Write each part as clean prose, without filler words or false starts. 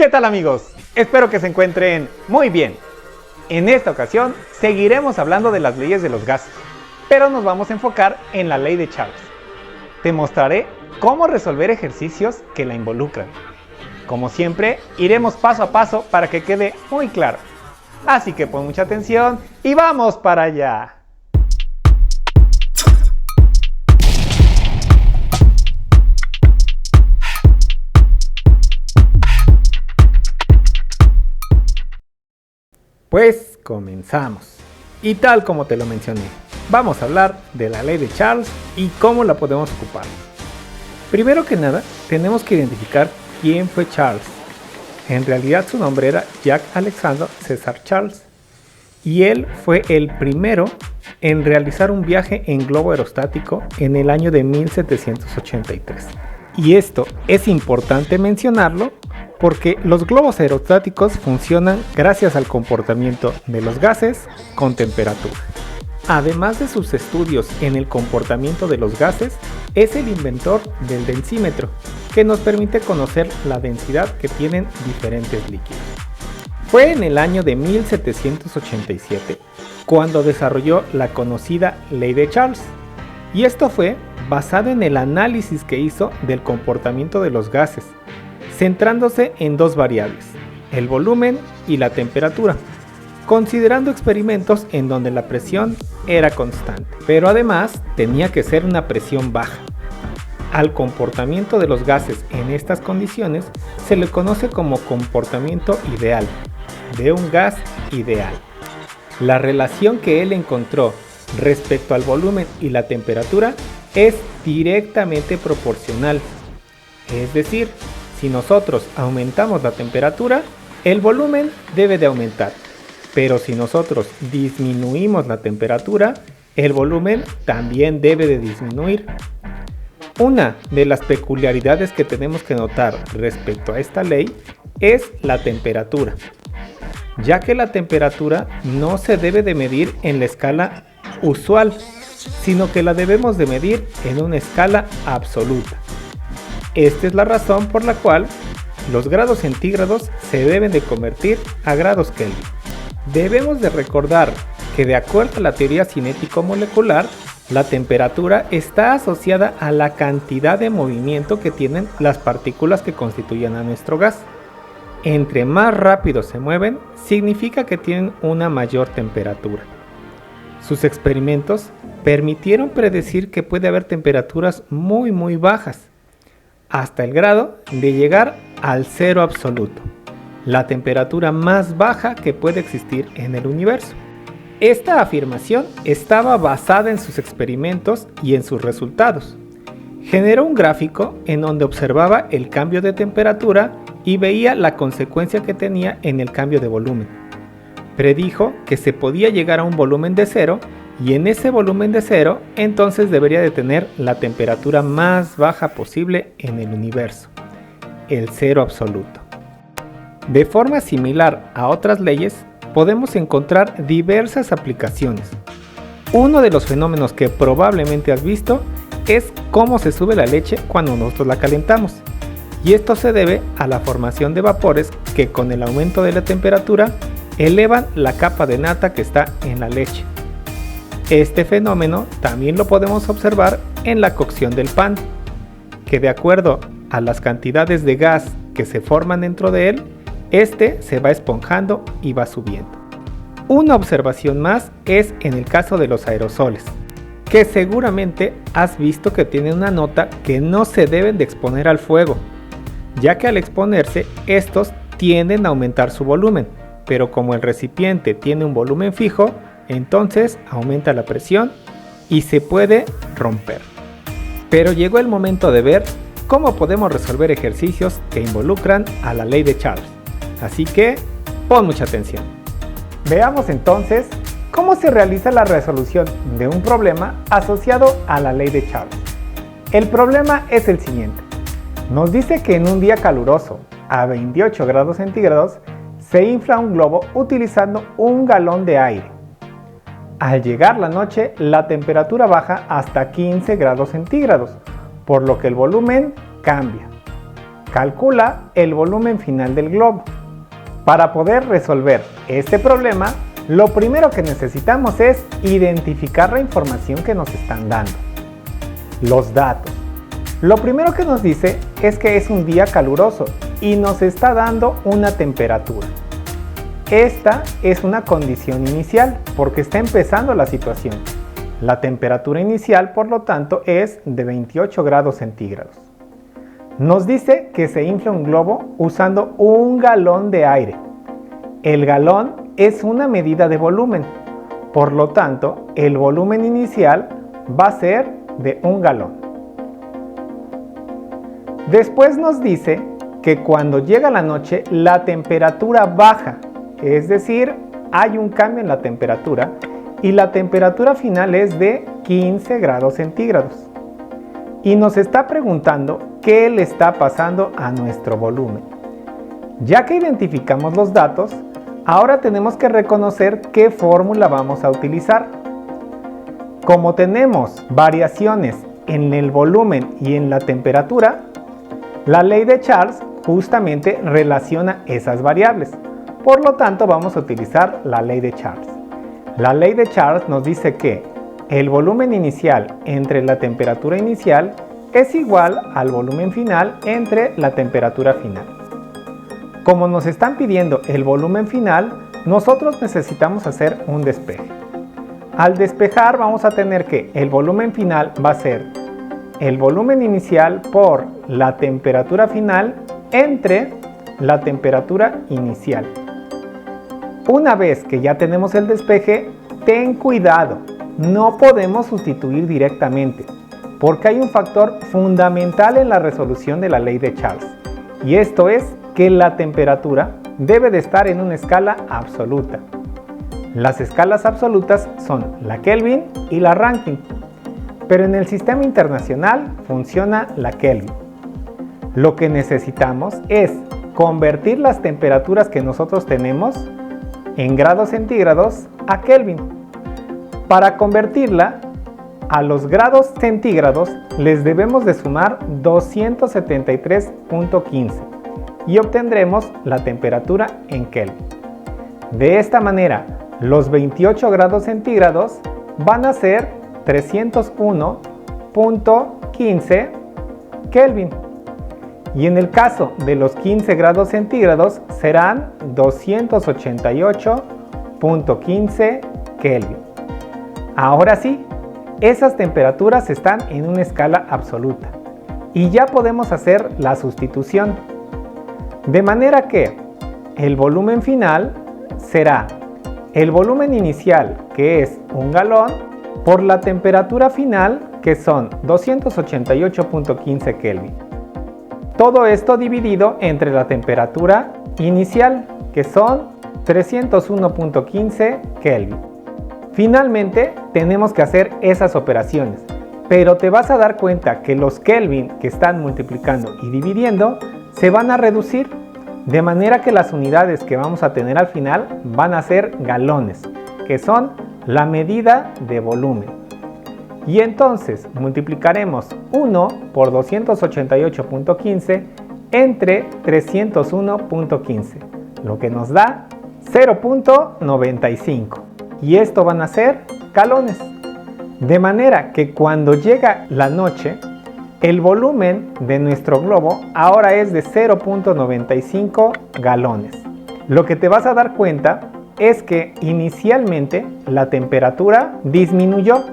¿Qué tal amigos? Espero que se encuentren muy bien. En esta ocasión seguiremos hablando de las leyes de los gases, pero nos vamos a enfocar en la ley de Charles. Te mostraré cómo resolver ejercicios que la involucran. Como siempre, iremos paso a paso para que quede muy claro. Así que pon mucha atención y ¡vamos para allá! Pues comenzamos. Y tal como te lo mencioné, vamos a hablar de la ley de Charles y cómo la podemos ocupar. Primero que nada, tenemos que identificar quién fue Charles. En realidad su nombre era Jacques Alexandre César Charles, y él fue el primero en realizar un viaje en globo aerostático en el año de 1783. Y esto es importante mencionarlo porque los globos aerostáticos funcionan gracias al comportamiento de los gases con temperatura. Además de sus estudios en el comportamiento de los gases, es el inventor del densímetro, que nos permite conocer la densidad que tienen diferentes líquidos. Fue en el año de 1787 cuando desarrolló la conocida ley de Charles, y esto fue basado en el análisis que hizo del comportamiento de los gases, centrándose en dos variables, el volumen y la temperatura, considerando experimentos en donde la presión era constante, pero además tenía que ser una presión baja. Al comportamiento de los gases en estas condiciones se le conoce como comportamiento ideal, de un gas ideal. La relación que él encontró respecto al volumen y la temperatura es directamente proporcional, es decir, si nosotros aumentamos la temperatura, el volumen debe de aumentar, pero si nosotros disminuimos la temperatura, el volumen también debe de disminuir. Una de las peculiaridades que tenemos que notar respecto a esta ley es la temperatura, ya que la temperatura no se debe de medir en la escala usual, sino que la debemos de medir en una escala absoluta. Esta es la razón por la cual los grados centígrados se deben de convertir a grados Kelvin. Debemos de recordar que de acuerdo a la teoría cinético-molecular, la temperatura está asociada a la cantidad de movimiento que tienen las partículas que constituyen a nuestro gas. Entre más rápido se mueven, significa que tienen una mayor temperatura. Sus experimentos permitieron predecir que puede haber temperaturas muy bajas, hasta el grado de llegar al cero absoluto, la temperatura más baja que puede existir en el universo. Esta afirmación estaba basada en sus experimentos y en sus resultados. Generó un gráfico en donde observaba el cambio de temperatura y veía la consecuencia que tenía en el cambio de volumen. Predijo que se podía llegar a un volumen de cero, y en ese volumen de cero entonces debería de tener la temperatura más baja posible en el universo, el cero absoluto. De forma similar a otras leyes, podemos encontrar diversas aplicaciones. Uno de los fenómenos que probablemente has visto es cómo se sube la leche cuando nosotros la calentamos, y esto se debe a la formación de vapores que con el aumento de la temperatura elevan la capa de nata que está en la leche. Este fenómeno también lo podemos observar en la cocción del pan, que de acuerdo a las cantidades de gas que se forman dentro de él, este se va esponjando y va subiendo. Una observación más es en el caso de los aerosoles, que seguramente has visto que tienen una nota que no se deben de exponer al fuego, ya que al exponerse estos tienden a aumentar su volumen, pero como el recipiente tiene un volumen fijo, entonces aumenta la presión y se puede romper. Pero llegó el momento de ver cómo podemos resolver ejercicios que involucran a la ley de Charles. Así que pon mucha atención. Veamos entonces cómo se realiza la resolución de un problema asociado a la ley de Charles. El problema es el siguiente. Nos dice que en un día caluroso, a 28 grados centígrados, se infla un globo utilizando un galón de aire. Al llegar la noche, la temperatura baja hasta 15 grados centígrados, por lo que el volumen cambia. Calcula el volumen final del globo. Para poder resolver este problema, lo primero que necesitamos es identificar la información que nos están dando. Los datos. Lo primero que nos dice es que es un día caluroso y nos está dando una temperatura. Esta es una condición inicial porque está empezando la situación. La temperatura inicial, por lo tanto, es de 28 grados centígrados. Nos dice que se infla un globo usando 1 galón de aire. El galón es una medida de volumen, por lo tanto, el volumen inicial va a ser de 1 galón. Después nos dice que cuando llega la noche, la temperatura baja, es decir, hay un cambio en la temperatura y la temperatura final es de 15 grados centígrados. Y nos está preguntando qué le está pasando a nuestro volumen. Ya que identificamos los datos, ahora tenemos que reconocer qué fórmula vamos a utilizar. Como tenemos variaciones en el volumen y en la temperatura, la ley de Charles justamente relaciona esas variables. Por lo tanto, vamos a utilizar la ley de Charles. La ley de Charles nos dice que el volumen inicial entre la temperatura inicial es igual al volumen final entre la temperatura final. Como nos están pidiendo el volumen final, nosotros necesitamos hacer un despeje. Al despejar vamos a tener que el volumen final va a ser el volumen inicial por la temperatura final entre la temperatura inicial. Una vez que ya tenemos el despeje, ten cuidado, no podemos sustituir directamente, porque hay un factor fundamental en la resolución de la ley de Charles, y esto es que la temperatura debe de estar en una escala absoluta. Las escalas absolutas son la Kelvin y la Rankine, pero en el sistema internacional funciona la Kelvin. Lo que necesitamos es convertir las temperaturas que nosotros tenemos en grados centígrados a Kelvin. Para convertirla a los grados centígrados les debemos de sumar 273.15 y obtendremos la temperatura en Kelvin. De esta manera, los 28 grados centígrados van a ser 301.15 Kelvin. Y en el caso de los 15 grados centígrados serán 288.15 Kelvin. Ahora sí, esas temperaturas están en una escala absoluta y ya podemos hacer la sustitución. De manera que el volumen final será el volumen inicial, que es 1 galón, por la temperatura final, que son 288.15 Kelvin. Todo esto dividido entre la temperatura inicial, que son 301.15 Kelvin. Finalmente, tenemos que hacer esas operaciones, pero te vas a dar cuenta que los Kelvin que están multiplicando y dividiendo se van a reducir, de manera que las unidades que vamos a tener al final van a ser galones, que son la medida de volumen. Y entonces multiplicaremos 1 por 288.15 entre 301.15, lo que nos da 0.95. Y esto van a ser galones. De manera que cuando llega la noche, el volumen de nuestro globo ahora es de 0.95 galones. Lo que te vas a dar cuenta es que inicialmente la temperatura disminuyó.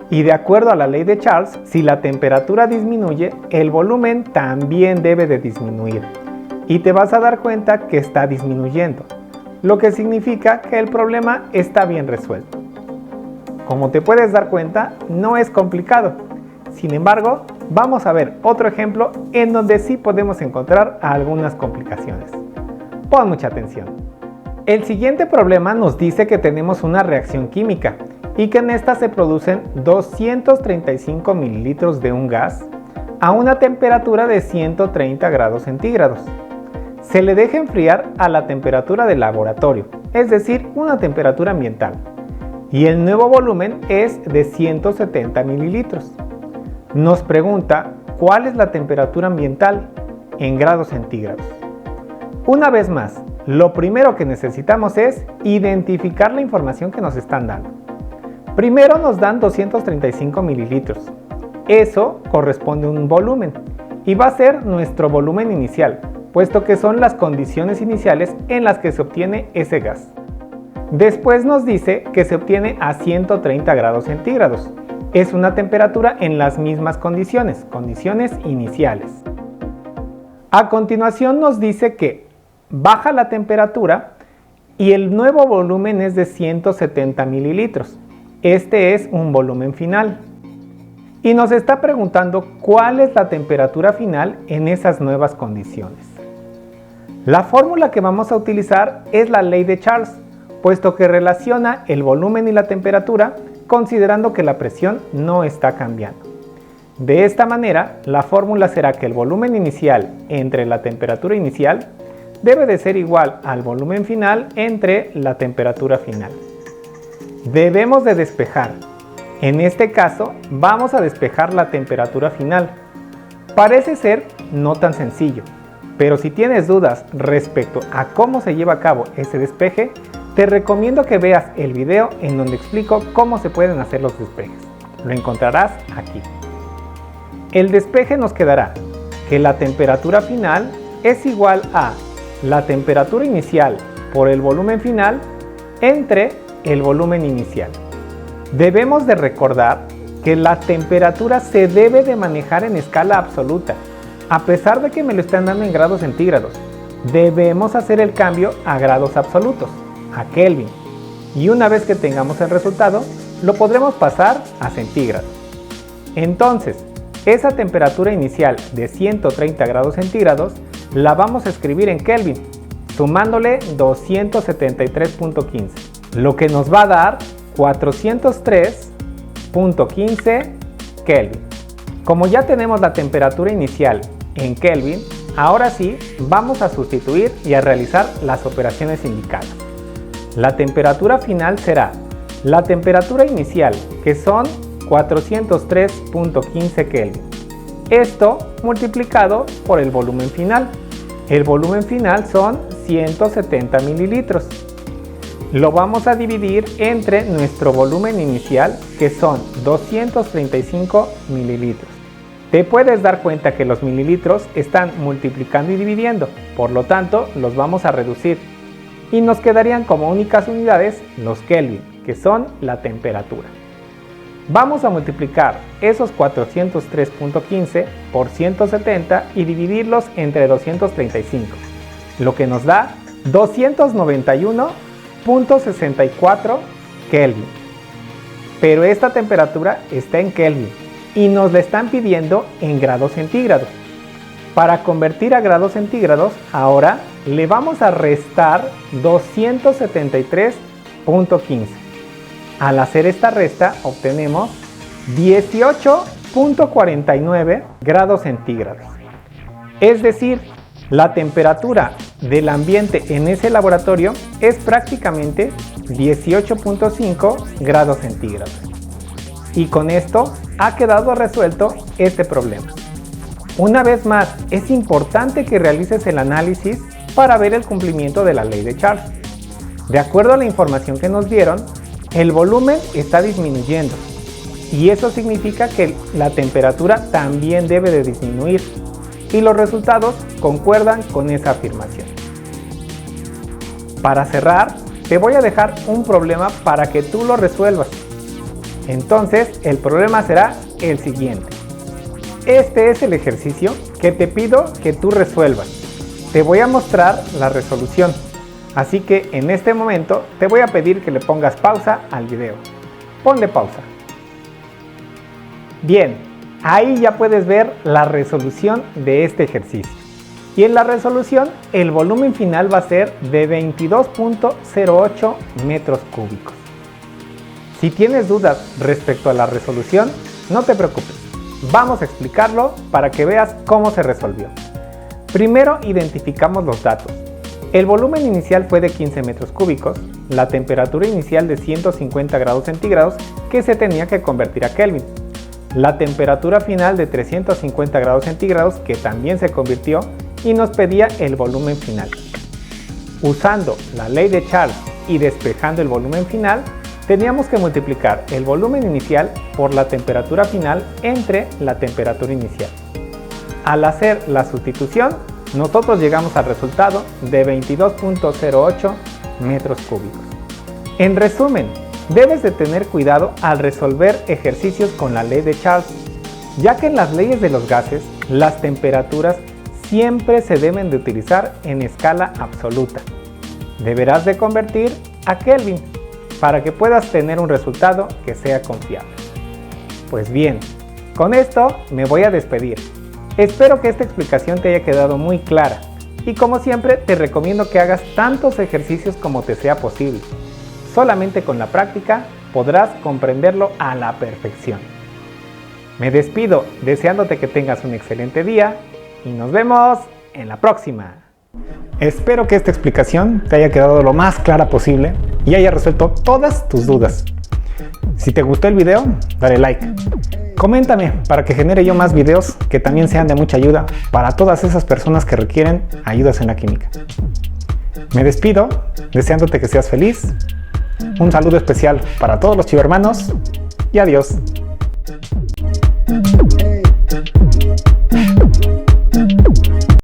Y de acuerdo a la ley de Charles, si la temperatura disminuye, el volumen también debe de disminuir. Y te vas a dar cuenta que está disminuyendo, lo que significa que el problema está bien resuelto. Como te puedes dar cuenta, no es complicado. Sin embargo, vamos a ver otro ejemplo en donde sí podemos encontrar algunas complicaciones. Pon mucha atención. El siguiente problema nos dice que tenemos una reacción química y que en esta se producen 235 mililitros de un gas a una temperatura de 130 grados centígrados. Se le deja enfriar a la temperatura del laboratorio, es decir, una temperatura ambiental, y el nuevo volumen es de 170 mililitros. Nos pregunta cuál es la temperatura ambiental en grados centígrados. Una vez más, lo primero que necesitamos es identificar la información que nos están dando. Primero nos dan 235 mililitros. Eso corresponde a un volumen y va a ser nuestro volumen inicial, puesto que son las condiciones iniciales en las que se obtiene ese gas. Después nos dice que se obtiene a 130 grados centígrados. Es una temperatura en las mismas condiciones iniciales. A continuación nos dice que baja la temperatura y el nuevo volumen es de 170 mililitros. Este es un volumen final. Y nos está preguntando cuál es la temperatura final en esas nuevas condiciones. La fórmula que vamos a utilizar es la ley de Charles, puesto que relaciona el volumen y la temperatura considerando que la presión no está cambiando. De esta manera, la fórmula será que el volumen inicial entre la temperatura inicial debe de ser igual al volumen final entre la temperatura final. Debemos de despejar. En este caso, vamos a despejar la temperatura final. Parece ser no tan sencillo, pero si tienes dudas respecto a cómo se lleva a cabo ese despeje, te recomiendo que veas el video en donde explico cómo se pueden hacer los despejes. Lo encontrarás aquí. El despeje nos quedará que la temperatura final es igual a la temperatura inicial por el volumen final entre el volumen inicial. Debemos de recordar que la temperatura se debe de manejar en escala absoluta. A pesar de que me lo están dando en grados centígrados, debemos hacer el cambio a grados absolutos, a Kelvin. Y una vez que tengamos el resultado, lo podremos pasar a centígrados. Entonces, esa temperatura inicial de 130 grados centígrados la vamos a escribir en Kelvin, sumándole 273.15, lo que nos va a dar 403.15 Kelvin. Como ya tenemos la temperatura inicial en Kelvin, ahora sí vamos a sustituir y a realizar las operaciones indicadas. La temperatura final será la temperatura inicial, que son 403.15 Kelvin. Esto multiplicado por el volumen final. El volumen final son 170 mililitros. Lo vamos a dividir entre nuestro volumen inicial, que son 235 mililitros. Te puedes dar cuenta que los mililitros están multiplicando y dividiendo, por lo tanto los vamos a reducir y nos quedarían como únicas unidades los Kelvin, que son la temperatura. Vamos a multiplicar esos 403.15 por 170 y dividirlos entre 235, lo que nos da 291.64 Kelvin. Pero esta temperatura está en Kelvin y nos la están pidiendo en grados centígrados. Para convertir a grados centígrados, ahora le vamos a restar 273.15. Al hacer esta resta obtenemos 18.49 grados centígrados. Es decir, la temperatura del ambiente en ese laboratorio es prácticamente 18.5 grados centígrados. Y con esto ha quedado resuelto este problema. Una vez más, es importante que realices el análisis para ver el cumplimiento de la ley de Charles. De acuerdo a la información que nos dieron, el volumen está disminuyendo y eso significa que la temperatura también debe de disminuir y los resultados concuerdan con esa afirmación. Para cerrar, te voy a dejar un problema para que tú lo resuelvas. Entonces, el problema será el siguiente. Este es el ejercicio que te pido que tú resuelvas. Te voy a mostrar la resolución. Así que en este momento te voy a pedir que le pongas pausa al video. Ponle pausa. Bien, ahí ya puedes ver la resolución de este ejercicio. Y en la resolución el volumen final va a ser de 22.08 metros cúbicos. Si tienes dudas respecto a la resolución, no te preocupes. Vamos a explicarlo para que veas cómo se resolvió. Primero identificamos los datos. El volumen inicial fue de 15 metros cúbicos, la temperatura inicial de 150 grados centígrados que se tenía que convertir a Kelvin, la temperatura final de 350 grados centígrados que también se convirtió y nos pedía el volumen final. Usando la ley de Charles y despejando el volumen final, teníamos que multiplicar el volumen inicial por la temperatura final entre la temperatura inicial. Al hacer la sustitución, nosotros llegamos al resultado de 22.08 metros cúbicos. En resumen, debes de tener cuidado al resolver ejercicios con la ley de Charles, ya que en las leyes de los gases, las temperaturas siempre se deben de utilizar en escala absoluta. Deberás de convertir a Kelvin para que puedas tener un resultado que sea confiable. Pues bien, con esto me voy a despedir. Espero que esta explicación te haya quedado muy clara y como siempre te recomiendo que hagas tantos ejercicios como te sea posible. Solamente con la práctica podrás comprenderlo a la perfección. Me despido deseándote que tengas un excelente día y nos vemos en la próxima. Espero que esta explicación te haya quedado lo más clara posible y haya resuelto todas tus dudas. Si te gustó el video, dale like. Coméntame para que genere yo más videos que también sean de mucha ayuda para todas esas personas que requieren ayudas en la química. Me despido deseándote que seas feliz. Un saludo especial para todos los chivermanos y adiós.